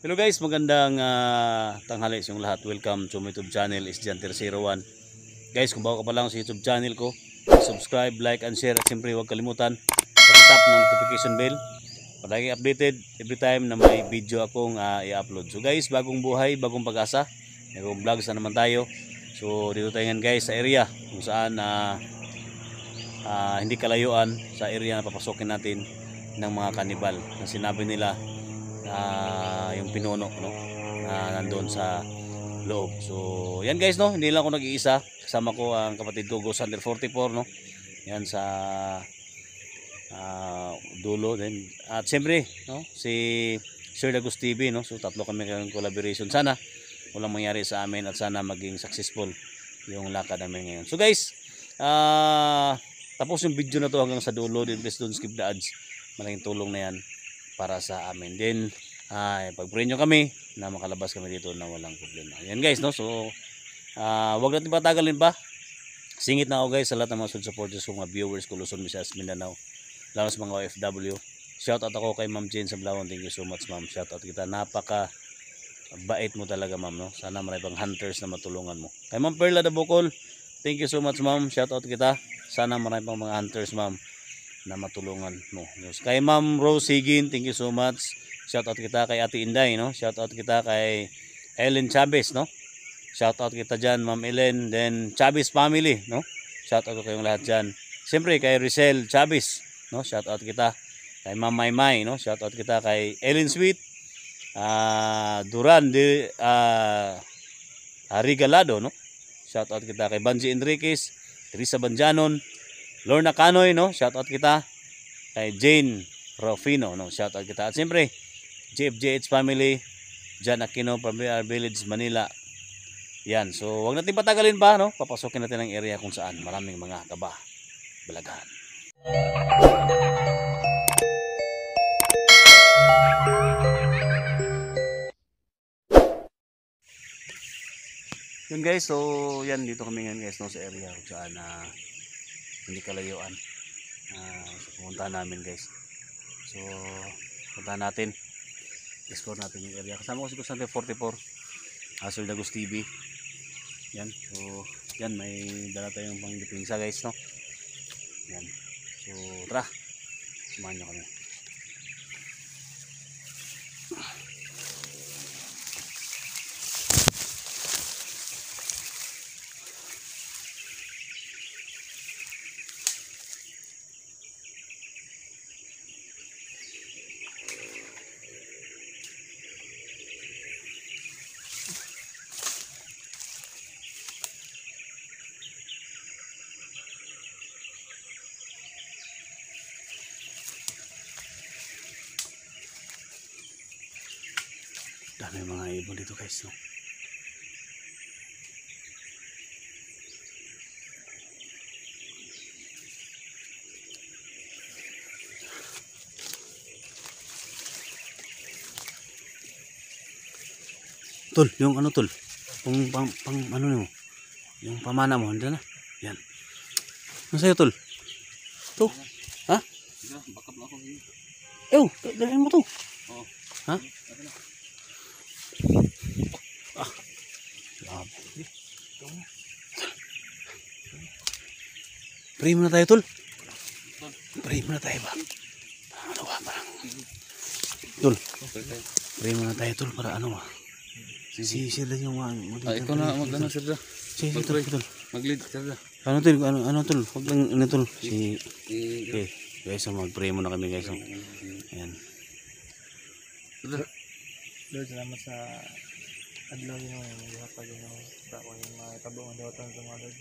Hello guys, magandang tanghali sa inyong lahat. Welcome to my YouTube channel, Isdian301. Guys, kung bago ka pa lang sa YouTube channel ko, subscribe, like, and share. At siyempre huwag kalimutan pag-tap ng notification bell para lagi updated every time na may video akong i-upload. So guys, bagong buhay, bagong pag-asa, bagong vlogs na naman tayo. So dito tayo ngayon guys sa area kung saan hindi kalayuan sa area na papasokin natin ng mga kanibal na sinabi nila yung pinuno, no, nandoon sa loob. So yan guys, no, hindi lang ako nag-iisa, kasama ko ang kapatid ko Ghost Hunter 44, no, yan sa dulo din. At siyempre, no, si Sir Lagos TV, no. So tatlo kami ng collaboration. Sana walang mangyari sa amin at sana maging successful yung lakad namin ngayon. So guys, tapos yung video na to hanggang sa dulo din, please don't skip the ads. Malaking tulong na yan para sa amin. Then pag-pray nyo kami na makalabas kami dito na walang problema. Yan guys, no. So wag natin patagalin pa. Singit na ako guys sa lahat ng mga supporters ko, mga viewers ko, Luzon, Visayas, Mindanao, lalo sa mga OFW. Shout out ako kay Ma'am Jane sa Blawan. Thank you so much, ma'am. Shout out kita. Napaka bait mo talaga, ma'am, no. Sana marami pang hunters na matulungan mo. Kay Ma'am Perla Dabukol, thank you so much, ma'am. Shout out kita. Sana marami pang mga hunters, ma'am, na matulungan mo. Kay Ma'am Rose Higin, thank you so much. Shout out kita kay Ate Inday, no. Shout out kita kay Ellen Chavez, no. Shout out kita diyan, Ma'am Ellen, then Chavez family, no. Shout out ko kayong lahat diyan. Siyempre kay Rizal Chavez, no. Shout out kita kay Ma'am Maymay, no. Shout out kita kay Ellen Sweet, Duran de Regalado, no. Shout out kita kay Banji Enriquez, Teresa Banjanon, Lorna Canoy, no. Shout out kita kay Jane Rufino, no. Shout out kita. At siyempre JFJH family, Jan Aquino, Premier Village, Manila. Yan. So wag natin patagalin pa, no. Papasokin natin ang area kung saan maraming mga balagan. Yun guys, so yan, dito kami ngayon guys, no, sa area kung saan hindi kalayuan. So pumunta namin guys. So punta natin, explore natin yung area. Kasama ko si Ghost Hunter 44, Sir Lagos TV. Yan, so yan, may dala tayong pang dipinsa guys, no. Yan, so tara, samahan nyo kami. Dami mga ibon dito guys, no. Tol, yung ano tol, pang ano mo, yung pamana mo, hindi na. Yan. Ano sa'yo tol? To? Ha? Bakap na ako. Dalhin mo to. Oo. Ha? Pray muna tayo tol. Pray muna tayo ba? Ano ba parang tol? Pray muna tayo tol para ano ba? Si sila yung ikaw na mag-ano sila. Si tol. Mag-lead sila. Ano tol? Ano tol? Huwag lang ano tol. Okay. Guys, so mag-pray muna kami guys. Ayan. Lord, salamat sa adlaw yun yung pag yung mga tabungan daw ito mga Lord.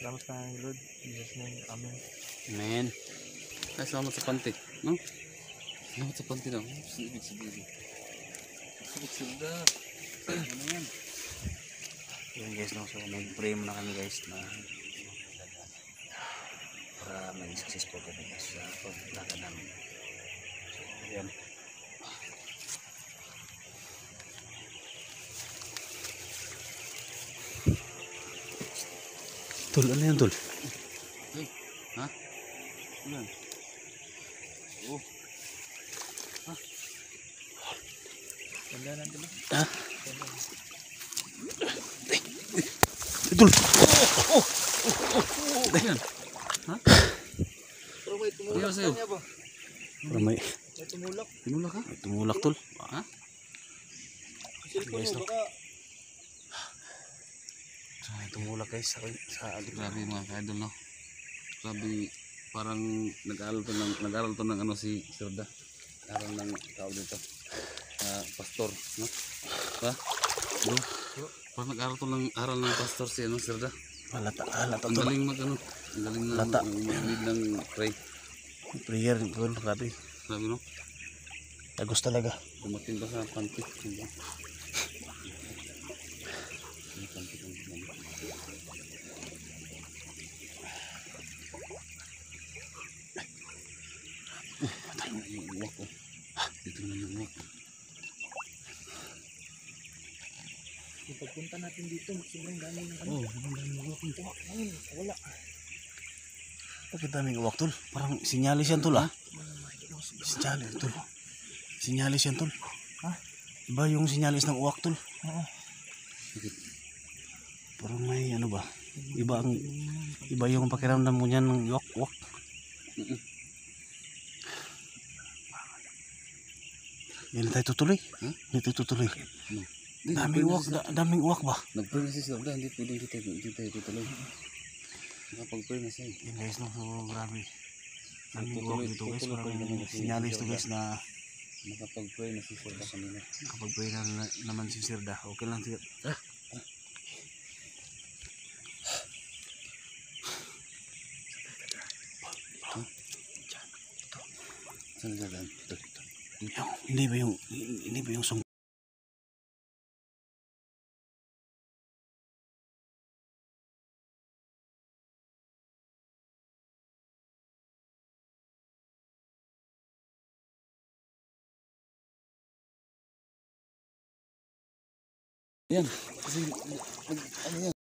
Salamat sa Lord. In Jesus' name, Amen. Amen. Ay, salamat sa panty, no? Salamat sa panty, no? Ibig sabihin. Ano yan? Yan guys, no? So mag-pray muna kami guys na para maging successful kami guys sa paglalakad namin. So yan. Tol, ano yan tol? Ha? Ano yan? Oh. Ha? Ganda natin ba? Ha? Idol. Ayan. Ha? Pero may Ayaw tumulak sa'yo. kanya ba? Pero may May tumulak. Tinula ka? tumulak tol. Ha? Cellphone Guys, mo no? baka. May tumulak guys sa Grabe mga ka-idol, no? Grabe, parang nag-aaral to ng ano si Sirda. Aral ng tao dito. Pastor, no? Ha? Bro, parang aral ng pastor si ano, Sirda. halata Ang tol. galing mag ano, ang galing na Lata. mag-lead ng pray. Prayer tol, grabe. Grabe, no? Agos talaga. Dumating pa sa pantik. Diba? Ang pantik ang ginamit. Yung uwak ko. Dito na yung uwak. Yung pagpunta natin dito, sobrang dami ng ano. Oh, ang dami ng uwak. Tumak ngayon, wala. Bakit daming uwak tol? Parang sinyalis yan tol ah. Sinyalis tol. Sinyalis yan tol. Ha? Iba yung sinyalis ng uwak tol. Oo. Parang may ano ba? Iba yung pakiramdam mo niyan ng uwak. Hindi na tayo tutuloy. Ha? Hindi tayo tutuloy. Ano? Daming uwak ba? Nag-pray na si Sirda, hindi pwedeng hindi tayo tutuloy. Nakapag-pray na siya. Yan guys, no, so grabe. Daming uwak Tutuloy- dito guys. tutuloy pa rin Parang naman si sinyalis to Sirda. guys na Nakapag-pray na si Sirda kanina. kapag pray na naman si Sirda. Okay lang siya. Saan siya daan? Ito. Hindi ba yung song? Yan. Kasi, ano yan?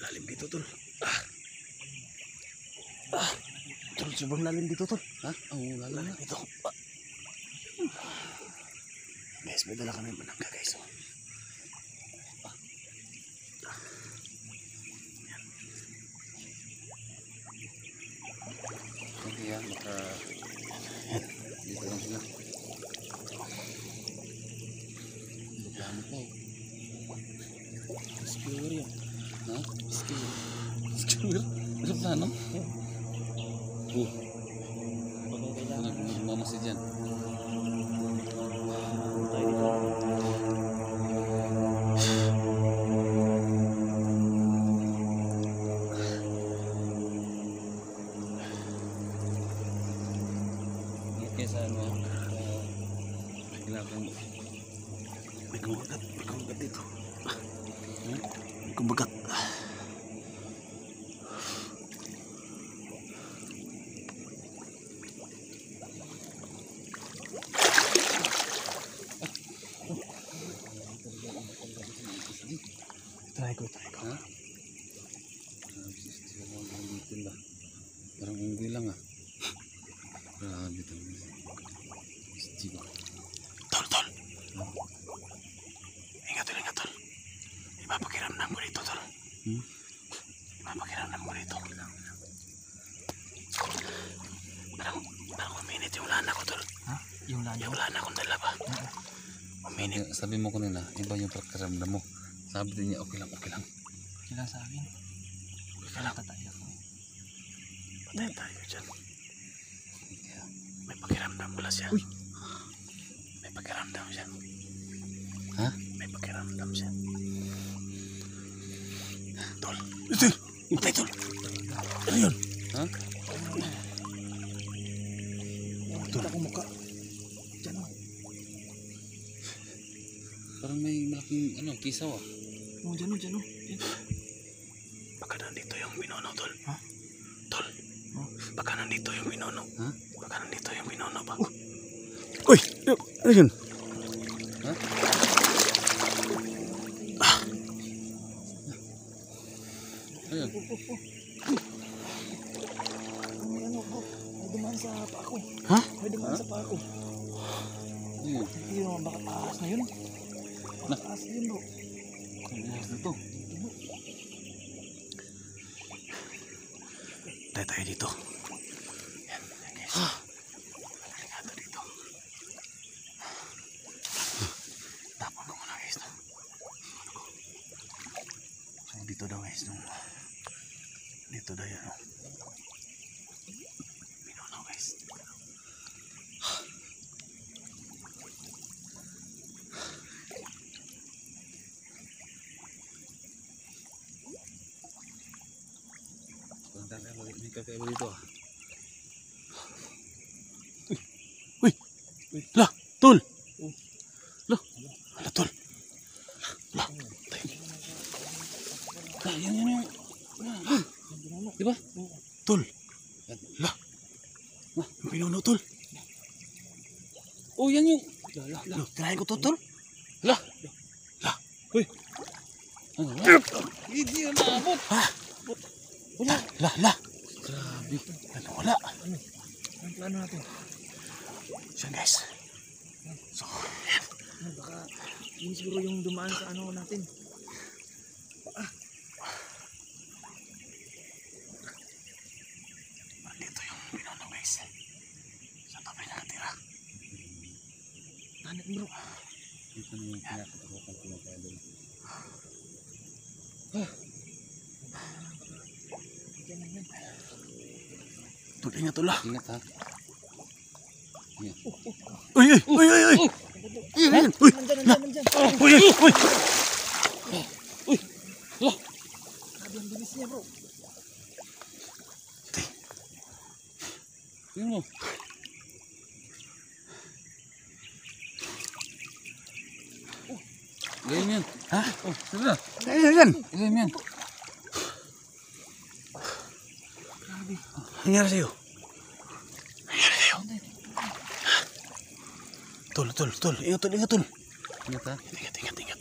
Lalim dito tol. Tol, sobrang lalim dito tol. Ha? Oo, lalo na. Lalim dito. Guys, may dala kami manangga guys. Oh. Okay yan, baka dito lang sila. Reklamo pa eh. Skewer yan. Ha? Skewer? Reklamo? Oh, nagmamasid yan. Okay, sa ano, kailangan May kumagat dito. May kumagat. Try ko. ha? Ulitin ba? Parang unggoy lang ah. Grabe talaga. Stigo. Tol. Ingat tol. Ipapakiramdam ko dito tol. Ipapakiramdam ko dito. Parang uminit yung lana ko tol. Ha? Yung lana. Yung lana kong dala ba? Uminit. Sabi mo kanina, iba yung pakiramdam mo. Sabi din niya, okay lang. Sila sa akin. Kaya tayo. Patayin tayo dyan. May pakiramdam pala siya. May pakiramdam siya. Ha? May pakiramdam siya. Tol. Ito. Patay tol. Ano yun? Ha? Kita ko mukha. Diyan o. Parang parang may malaking ano, kisaw ah. Oh, dyan, oh, dyan, oh. Dyan. Baka nandito yung binono, tol. Ha? Tol. Oh. Baka nandito yung binono. Ha? Baka nandito yung binono ba? Uy! Ano yun? Ha? Ayun. May ano, bro. May dumaan sa paa ko. Ha? May dumaan sa paa ko. Ayun. Hindi naman, baka taas na yun. Baka taas na yun, bro. Ang ahas na to. Tayo tayo dito. Yan, yan guys. Halika dito. Tapon ko muna guys. No? So dito daw guys. No? Dito daw yan. No? Binono guys. May kakaiba dito ah. Uy! La! Tol! La! Ala tol! La! Ah, yan yung. Di ba? Tol! La! Yung binono tol! Oh, yan yung. Lo, tirahin ko to tol! La! La! Ano ba? Hindi yun naabot. Ha! La! La! Grabe. Ano wala? Ang plano natin. Siyan guys. So, Ano, baka yun siguro yung dumaan sa ano natin. dito yung binono guys. Sa tabi na natira. Tanak, bro. Ito na yung kinakatakutan ko mga kaidol. Diyan na yan. Tol, ingat tol ah. Ingat ha. Yan. Uy! Uy! Uy! Uy! Uy! Ayan! Uy! Nandyan, nandyan, nandyan. Uy! Uy! Uy! Grabe ang bilis niya, bro. Tingnan mo. Ganyan yan. Ha? Oh, sila. Ayan! Ayan! Ganyan yan. Grabe. Nangyari sa'yo? Nangyari sa'yo? Tol, tol, tol. Ingat tol, ingat tol. Ingat ha. Ingat, ingat, ingat.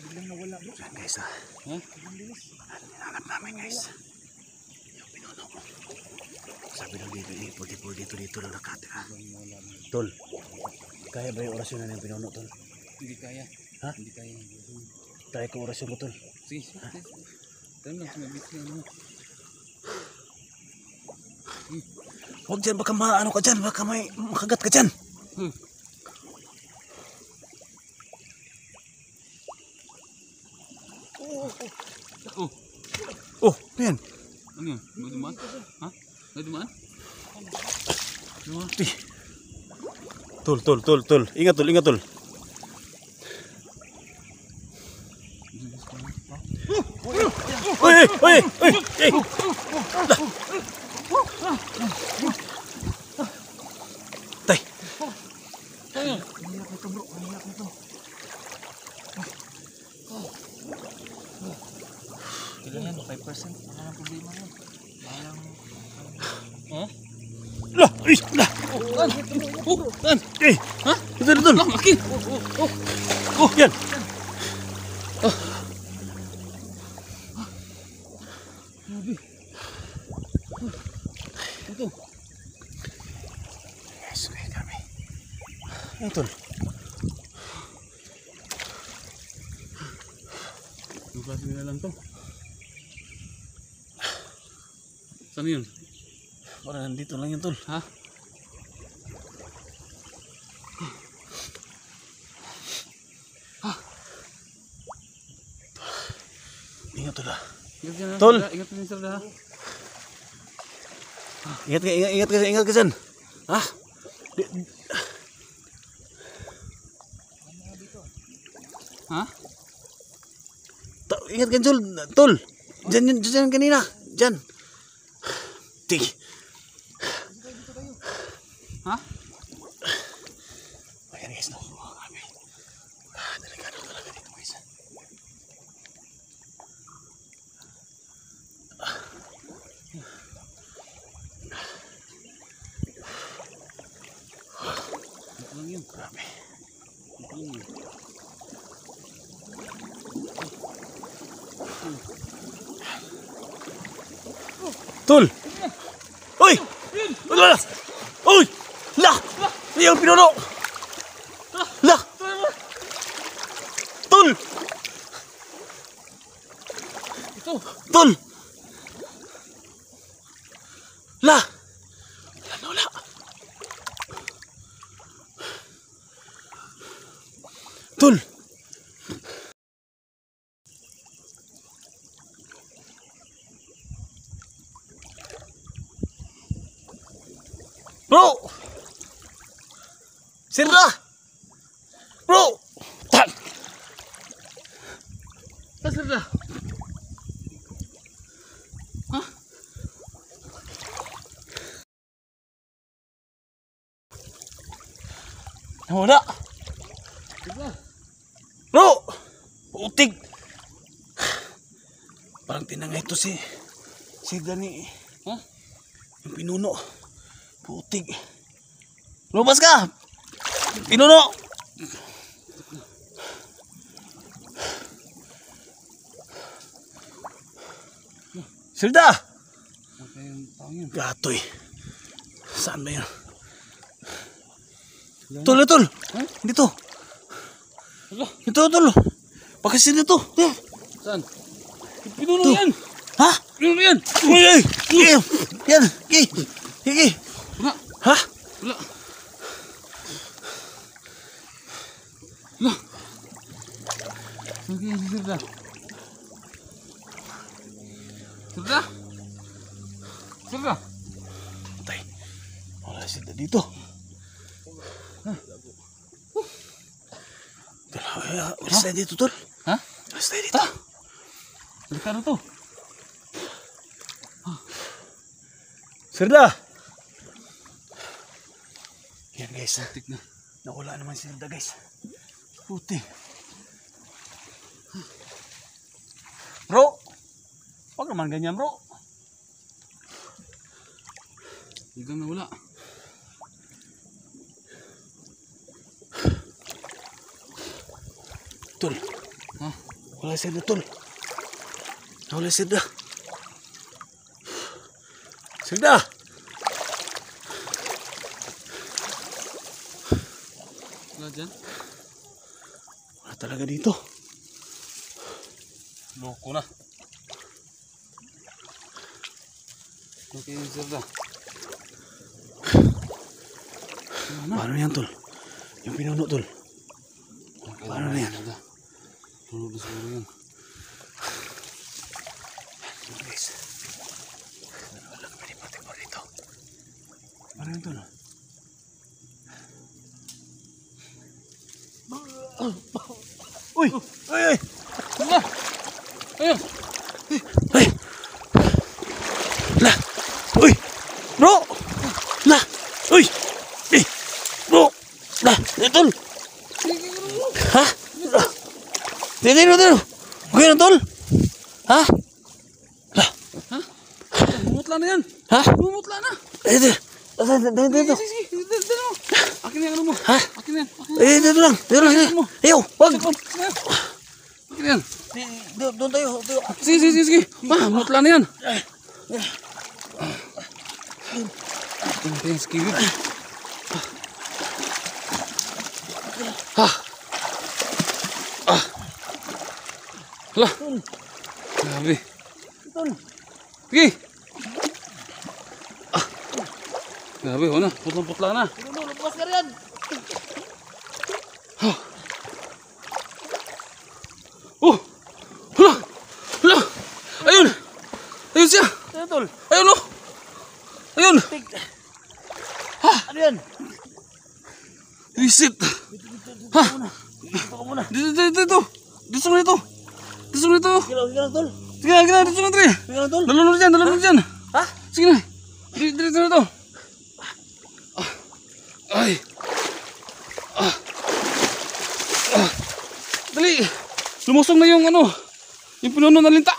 Biglang nawala, bro. Yan guys ah. Ha? Ang bilis. Hinanap namin guys. Yung pinuno ko. Sabi lang dito, dito lang nakatira. Tol, kaya ba yung orasyon na yung pinuno tol? Hindi kaya. Ha? Hindi kaya. Kaya ko orasyon ko tol. Sige, sige. Tayo lang, sumabit na ano. Huwag dyan, baka maano ka dyan, baka may makagat ka dyan. Oh, Oh, yan. ano yun? May dumaan? Ha? May dumaan? Dumaan? Tol. Ingat tol, ingat tol. Uy! Tay, Tayo. Ang hirap nito, bro. Ang hirap nito. Kailangan 5%. Wala nang problema yun. Balang... Ha? la, ay, la. Tan! Eh, Ha? ito na tol. Lang, laki! Oh, yan. Grabe. Ito. Guys, okay kami. Ayan tol. Yung klase nila lang to. Saan yun? Wala, nandito lang yun tol. Ha? Ingat tol ah. Ingat yan ha. Tol! Ingat din sir ha. Ingat ka dyan. Ha? Ha? Ingat ka tol. Tol. Diyan kanina. Diyan. Tig. Ha? Lang yun. Grabe. Ito lang yun. Tol! Uy! Wala! Uy! La! Yung pinuno! La! Tol! Ito. Tol! La! Wala na wala. Tol! Bro! Sirda! Bro! Tan! Pasir dah. Wala! Bro! Putik! Parang tinangay ito si Dani. Ha? Yung pinuno. Putik. Lumabas ka! Pinuno! Silda! Apa yung tao yun? Gatoy. Saan ba yun? Tol, tol! Ha? Dito! Hala. Ito, tol! Pakasin dito! Yan! Saan? Pinuno Ito. yan! Ha? Pinuno yan! Uy! Uy! Yan! Yan! Gigi! Gigi! Wala! Ha? Wala! Wala! Saan kaya si Sirda? Sirda? Sirda? Tay. Wala sila dito. Tol, alis tayo dito, tol. Ha? Alis tayo dito. Delikado to. Sirda! Yan guys, Tik na. nawala naman si Sirda guys. Puti. Bro! Huwag naman ganyan bro. Hanggang nawala. Tol. Ha? Wala si Sirda, tol. Nawala si Sirda. Sirda! Wala dyan? Wala talaga dito. Loko na. Okay yung Sirda. Paano yan, tol? Yung pinuno, tol. Paano na yan? Tulog na siguro yan. Guys. Wala kami pati pa dito. Paano yan, tol? Uy! Uy! Uy! Sirda! Ayun! Uy! La! Uy! Bro! La! Uy! Eh! Bro! La! Tol! Ha? Dito, dito! Okay na, tol? Ha? La! Bumutla na yan! Ha? Bumutla na! Dito! Dito, dito! Sige, sige, dito mo! Akin na yung ano mo! Ha? Akin na yan! Akin na Eh, dito lang! Dito lang! Ayaw! Wag! yan! Akin na yan! Doon tayo! Tayo! Sige, sige, sige, sige! Ma, bumutla na yan! Tingnan tayo sa kilid. Ha! Ah! Hala! Grabe! Sige! Ah! Grabe, wala na. Putlang-putla na. Lupas ka rin! Ha! Oh! Hala! Hala! Ayun! Ayun siya! Ano, tol? Ayun oh! Ayun! Ano yan? Visit! Ha! Dito ka muna! Dito, dito, dito! Dito sa dito! Dito sa dito! Sige lang, tol! Sige na, sige na, dito na, Dre! Sige lang, tol! Dalunod dyan! Ha? Sige na! Dito, dito, dito! Ah! Ay! Ah! Ah! Dali! Lumusong na yung ano! Yung pinuno na linta!